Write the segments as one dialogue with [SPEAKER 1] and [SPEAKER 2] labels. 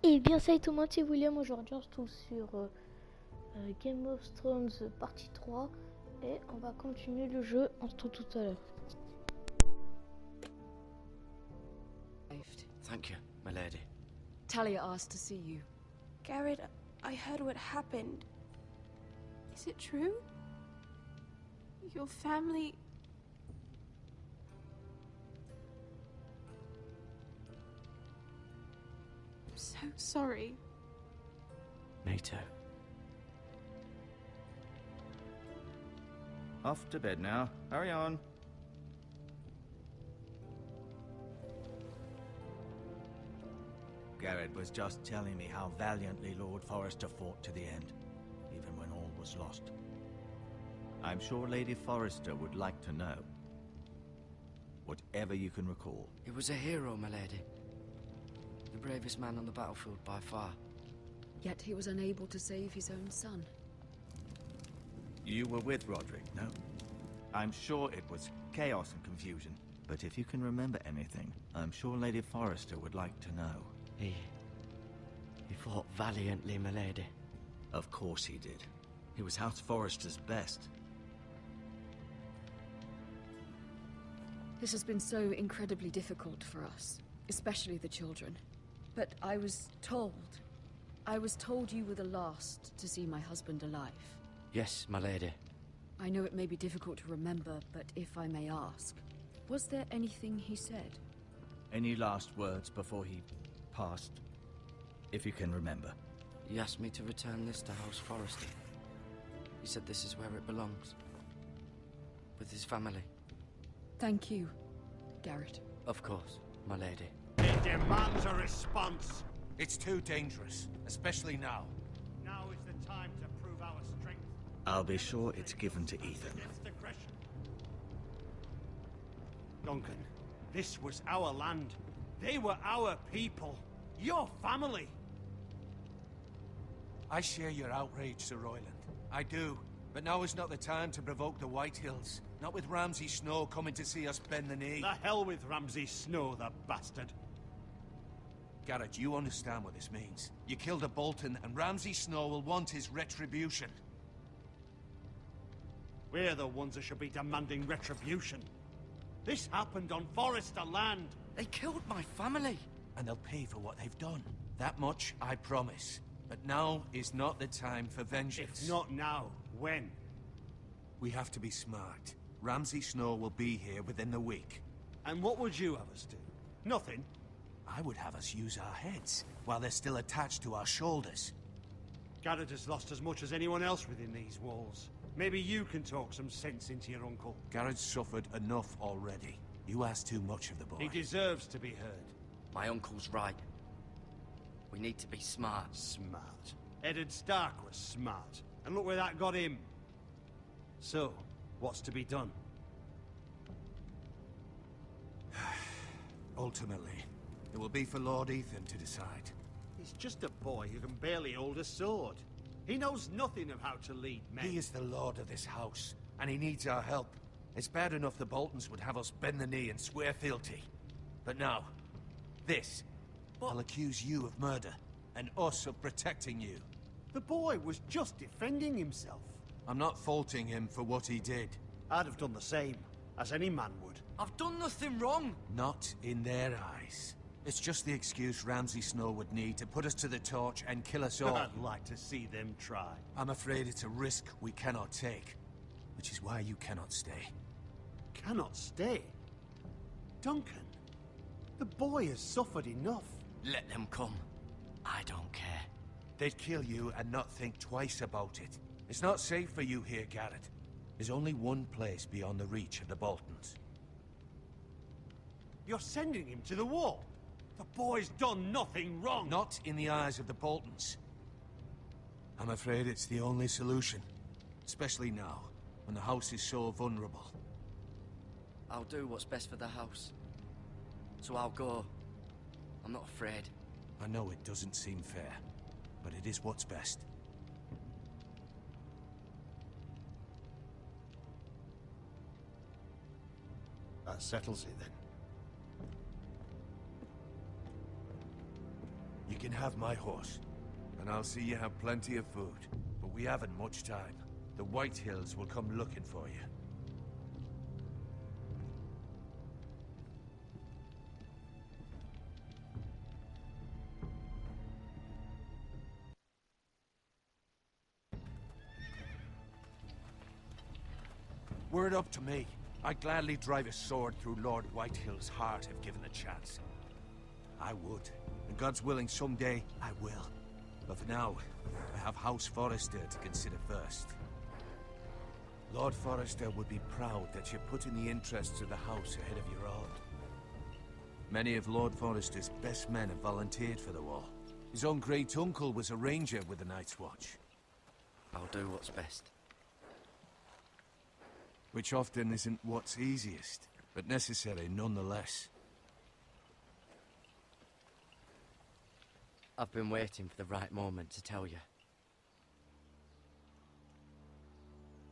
[SPEAKER 1] Et bien salut tout le monde, c'est William. Aujourd'hui on se trouve sur Game of Thrones partie 3 et on va continuer le jeu. On se trouve tout à l'heure.
[SPEAKER 2] Thank you, my lady.
[SPEAKER 3] Talia asked to see you.
[SPEAKER 4] Garrett, I heard what happened. Is it true? Your family... I'm so sorry.
[SPEAKER 2] Me too.
[SPEAKER 5] Off to bed now. Hurry on. Garrett was just telling me how valiantly Lord Forrester fought to the end, even when all was lost. I'm sure Lady Forrester would like to know. Whatever you can recall.
[SPEAKER 2] He was a hero, my lady. The bravest man on the battlefield by far.
[SPEAKER 3] Yet he was unable to save his own son.
[SPEAKER 5] You were with Roderick, no? I'm sure it was chaos and confusion, but if you can remember anything, I'm sure Lady Forrester would like to know.
[SPEAKER 2] He fought valiantly, my lady.
[SPEAKER 5] Of course he did. He was House Forrester's best.
[SPEAKER 3] This has been so incredibly difficult for us, especially the children. But I was told you were the last to see my husband alive.
[SPEAKER 2] Yes, my lady.
[SPEAKER 3] I know it may be difficult to remember, but if I may ask, was there anything he said?
[SPEAKER 5] Any last words before he passed? If you can remember.
[SPEAKER 2] He asked me to return this to House Forrester. He said this is where it belongs. With his family.
[SPEAKER 3] Thank you, Garrett.
[SPEAKER 2] Of course, my lady.
[SPEAKER 6] It demands a response. It's too dangerous, especially now. Now is the time to prove our strength.
[SPEAKER 5] I'll be sure it's given to Ethan.
[SPEAKER 6] Against aggression. Duncan, this was our land. They were our people. Your family. I share your outrage, Sir Royland. I do. But now is not the time to provoke the Whitehills. Not with Ramsay Snow coming to see us bend the knee. The hell with Ramsay Snow, the bastard. Garrett, you understand what this means. You killed a Bolton, and Ramsay Snow will want his retribution. We're the ones that should be demanding retribution. This happened on Forrester land.
[SPEAKER 2] They killed my family.
[SPEAKER 6] And they'll pay for what they've done. That much, I promise. But now is not the time for vengeance. If not now, when? We have to be smart. Ramsay Snow will be here within the week. And what would you have us do? Nothing. I would have us use our heads, while they're still attached to our shoulders. Garrett has lost as much as anyone else within these walls. Maybe you can talk some sense into your uncle. Garrett's suffered enough already. You ask too much of the boy. He deserves to be heard.
[SPEAKER 2] My uncle's right. We need to be smart.
[SPEAKER 6] Smart. Eddard Stark was smart. And look where that got him. So, what's to be done? Ultimately, it will be for Lord Ethan to decide. He's just a boy who can barely hold a sword. He knows nothing of how to lead men. He is the lord of this house, and he needs our help. It's bad enough the Boltons would have us bend the knee and swear fealty. But now, this. I'll accuse you of murder, and us of protecting you. The boy was just defending himself. I'm not faulting him for what he did. I'd have done the same, as any man would.
[SPEAKER 2] I've done nothing wrong.
[SPEAKER 6] Not in their eyes. It's just the excuse Ramsay Snow would need to put us to the torch and kill us all. I'd like to see them try. I'm afraid it's a risk we cannot take, which is why you cannot stay. Cannot stay? Duncan, the boy has suffered enough.
[SPEAKER 2] Let them come. I don't care.
[SPEAKER 6] They'd kill you and not think twice about it. It's not safe for you here, Garrett. There's only one place beyond the reach of the Boltons. You're sending him to the wall? The boy's done nothing wrong! Not in the eyes of the Boltons. I'm afraid it's the only solution. Especially now, when the house is so vulnerable.
[SPEAKER 2] I'll do what's best for the house. So I'll go. I'm not afraid.
[SPEAKER 6] I know it doesn't seem fair, but it is what's best. That settles it then. You can have my horse, and I'll see you have plenty of food. But we haven't much time. The White Hills will come looking for you. Were it up to me, I'd gladly drive a sword through Lord Whitehill's heart if given the chance. I would. And God's willing, someday I will. But for now, I have House Forrester to consider first. Lord Forrester would be proud that you're putting the interests of the house ahead of your own. Many of Lord Forrester's best men have volunteered for the war. His own great-uncle was a ranger with the Night's Watch.
[SPEAKER 2] I'll do what's best.
[SPEAKER 6] Which often isn't what's easiest, but necessary nonetheless.
[SPEAKER 2] I've been waiting for the right moment to tell you.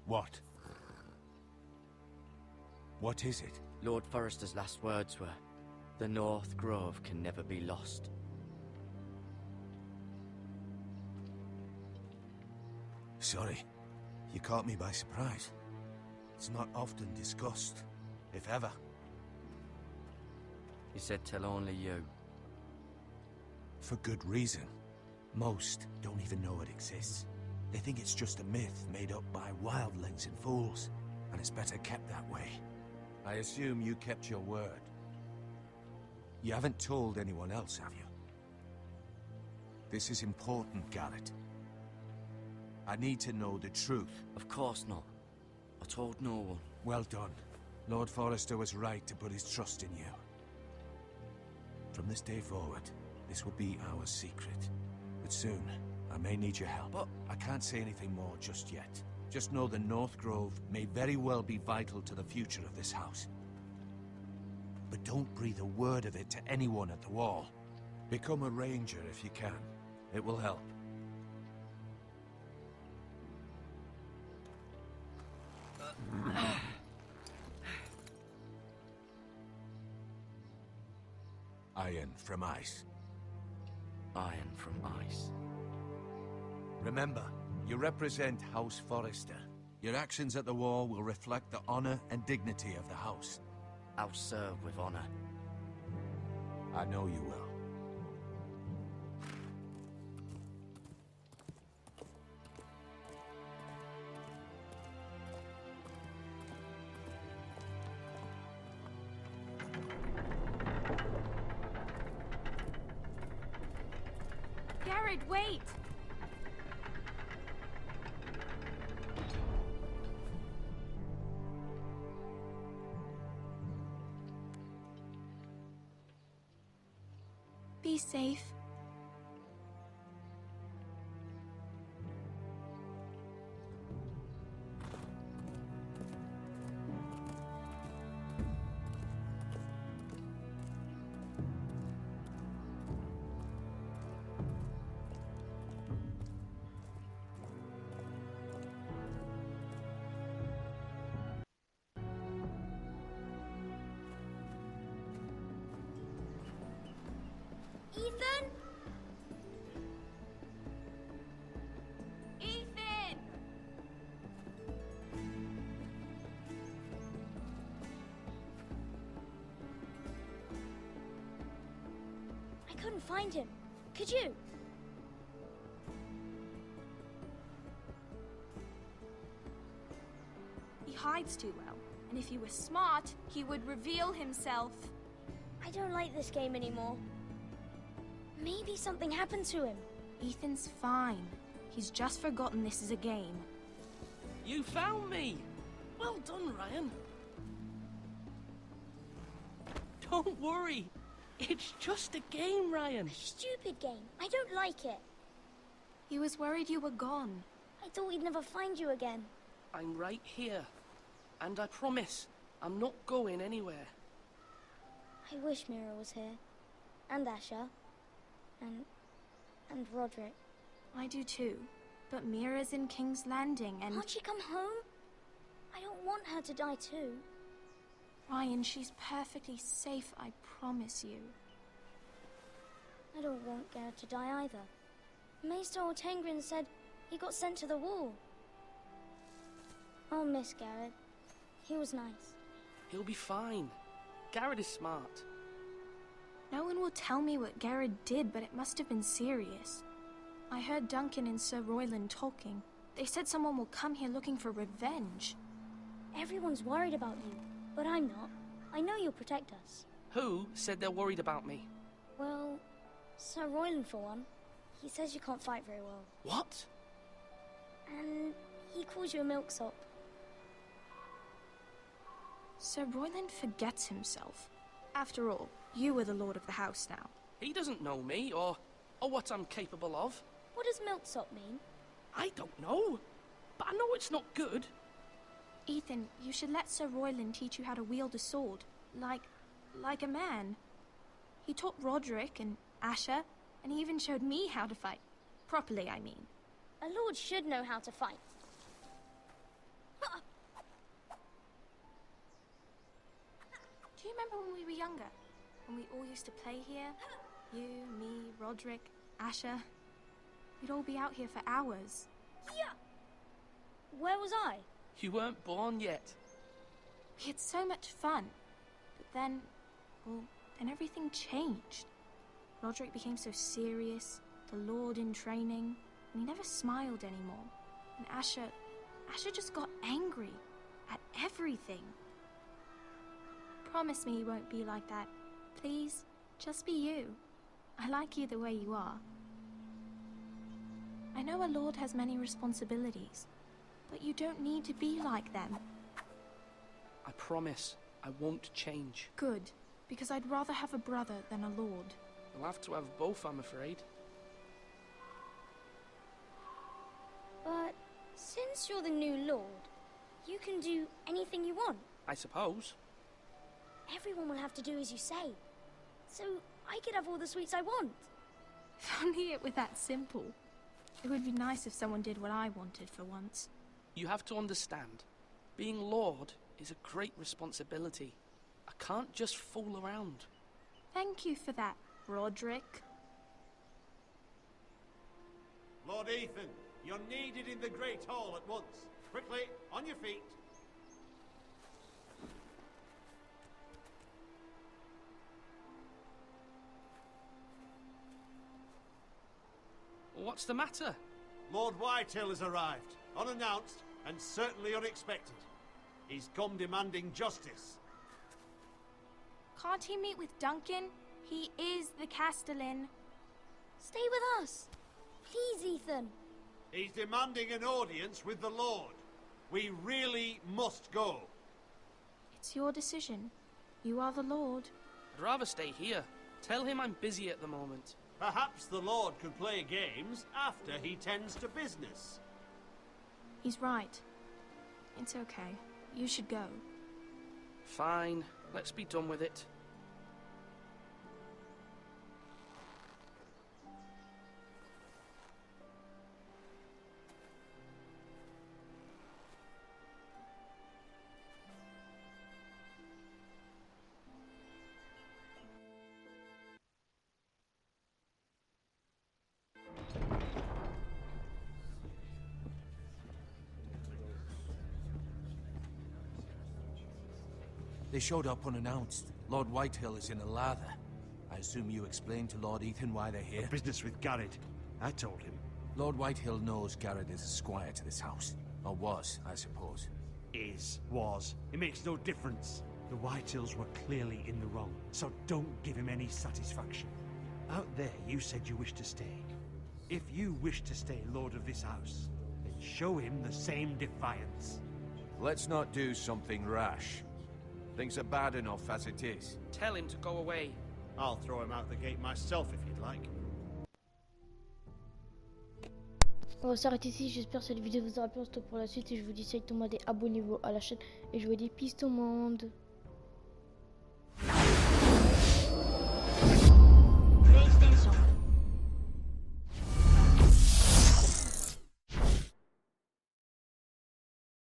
[SPEAKER 6] What? What is it?
[SPEAKER 2] Lord Forrester's last words were, "The North Grove can never be lost."
[SPEAKER 6] Sorry. You caught me by surprise. It's not often discussed, if ever.
[SPEAKER 2] He said tell only you.
[SPEAKER 6] For good reason. Most don't even know it exists. They think it's just a myth made up by wildlings and fools, and it's better kept that way. I assume you kept your word. You haven't told anyone else, have you? This is important, Garrett. I need to know the truth.
[SPEAKER 2] Of course not. I told no one.
[SPEAKER 6] Well done. Lord Forrester was right to put his trust in you. From this day forward, this will be our secret. But soon, I may need your help. But I can't say anything more just yet. Just know the North Grove may very well be vital to the future of this house. But don't breathe a word of it to anyone at the wall. Become a ranger if you can. It will help. Iron from ice.
[SPEAKER 2] Iron from ice.
[SPEAKER 6] Remember, you represent House Forrester. Your actions at the war will reflect the honor and dignity of the house.
[SPEAKER 2] I'll serve with honor.
[SPEAKER 6] I know you will.
[SPEAKER 4] Garrett, wait! Be safe. Ethan? Ethan!
[SPEAKER 1] I couldn't find him. Could you?
[SPEAKER 4] He hides too well, and if he was smart, he would reveal himself.
[SPEAKER 1] I don't like this game anymore. Maybe something happened to him.
[SPEAKER 4] Ethan's fine. He's just forgotten this is a game.
[SPEAKER 7] You found me! Well done, Ryan. Don't worry. It's just a game, Ryan.
[SPEAKER 1] A stupid game. I don't like it.
[SPEAKER 4] He was worried you were gone.
[SPEAKER 1] I thought we'd never find you again.
[SPEAKER 7] I'm right here. And I promise, I'm not going anywhere.
[SPEAKER 1] I wish Mira was here. And Asher. And Roderick.
[SPEAKER 4] I do too. But Mira's in King's Landing and...
[SPEAKER 1] Can't she come home? I don't want her to die too.
[SPEAKER 4] Ryan, she's perfectly safe, I promise you.
[SPEAKER 8] I don't want Garrett to die either. Maester Ortengrin said he got sent to the war. I'll miss Garrett. He was nice.
[SPEAKER 7] He'll be fine. Garrett is smart.
[SPEAKER 4] No one will tell me what Garrett did, but it must have been serious. I heard Duncan and Sir Royland talking. They said someone will come here looking for revenge.
[SPEAKER 8] Everyone's worried about you, but I'm not. I know you'll protect us.
[SPEAKER 7] Who said they're worried about me?
[SPEAKER 8] Well, Sir Royland for one. He says you can't fight very well.
[SPEAKER 7] What?
[SPEAKER 8] And he calls you a milksop.
[SPEAKER 4] Sir Royland forgets himself. After all, you are the lord of the house now.
[SPEAKER 7] He doesn't know me, or what I'm capable of.
[SPEAKER 8] What does milksop mean?
[SPEAKER 7] I don't know, but I know it's not good.
[SPEAKER 4] Ethan, you should let Sir Royland teach you how to wield a sword, like a man. He taught Roderick and Asher, and he even showed me how to fight. Properly, I mean.
[SPEAKER 8] A lord should know how to fight.
[SPEAKER 4] Do you remember when we were younger? When we all used to play here? You, me, Roderick, Asher. We'd all be out here for hours.
[SPEAKER 8] Yeah. Where was I?
[SPEAKER 7] You weren't born yet.
[SPEAKER 4] We had so much fun. But then, well, then everything changed. Roderick became so serious, the Lord in training, and he never smiled anymore. And Asher just got angry at everything. Promise me you won't be like that. Please, just be you. I like you the way you are. I know a lord has many responsibilities, but you don't need to be like them.
[SPEAKER 7] I promise I won't change.
[SPEAKER 4] Good, because I'd rather have a brother than a lord.
[SPEAKER 7] You'll have to have both, I'm afraid.
[SPEAKER 8] But since you're the new lord, you can do anything you want.
[SPEAKER 7] I suppose.
[SPEAKER 8] Everyone will have to do as you say. So I could have all the sweets I want.
[SPEAKER 4] If only it were that simple. It would be nice if someone did what I wanted for once.
[SPEAKER 7] You have to understand, being Lord is a great responsibility. I can't just fool around.
[SPEAKER 4] Thank you for that, Roderick.
[SPEAKER 6] Lord Ethan, you're needed in the Great Hall at once. Quickly, on your feet.
[SPEAKER 7] What's the matter?
[SPEAKER 6] Lord Whitehill has arrived, unannounced and certainly unexpected. He's come demanding justice.
[SPEAKER 4] Can't he meet with Duncan? He is the Castellan.
[SPEAKER 8] Stay with us. Please, Ethan.
[SPEAKER 6] He's demanding an audience with the Lord. We really must go.
[SPEAKER 4] It's your decision. You are the Lord.
[SPEAKER 7] I'd rather stay here. Tell him I'm busy at the moment.
[SPEAKER 6] Perhaps the Lord could play games after he tends to business.
[SPEAKER 4] He's right. It's okay. You should go.
[SPEAKER 7] Fine. Let's be done with it.
[SPEAKER 6] They showed up unannounced. Lord Whitehill is in a lather. I assume you explained to Lord Ethan why they're here?
[SPEAKER 9] Business with Garrett. I told him.
[SPEAKER 6] Lord Whitehill knows Garrett is a squire to this house. Or was, I suppose.
[SPEAKER 9] Was. It makes no difference. The Whitehills were clearly in the wrong, so don't give him any satisfaction. Out there, you said you wished to stay. If you wish to stay lord of this house, then show him the same defiance.
[SPEAKER 10] Let's not do something rash. Things are bad enough as it is.
[SPEAKER 7] Tell him to go away.
[SPEAKER 6] I'll throw him out the gate myself if you'd like.
[SPEAKER 1] On va s'arrêter ici, j'espère que cette vidéo vous aura plu, on se retrouve pour la suite et je vous dis salut tout le monde et abonnez-vous à la chaîne et je vous dis peace tout le monde.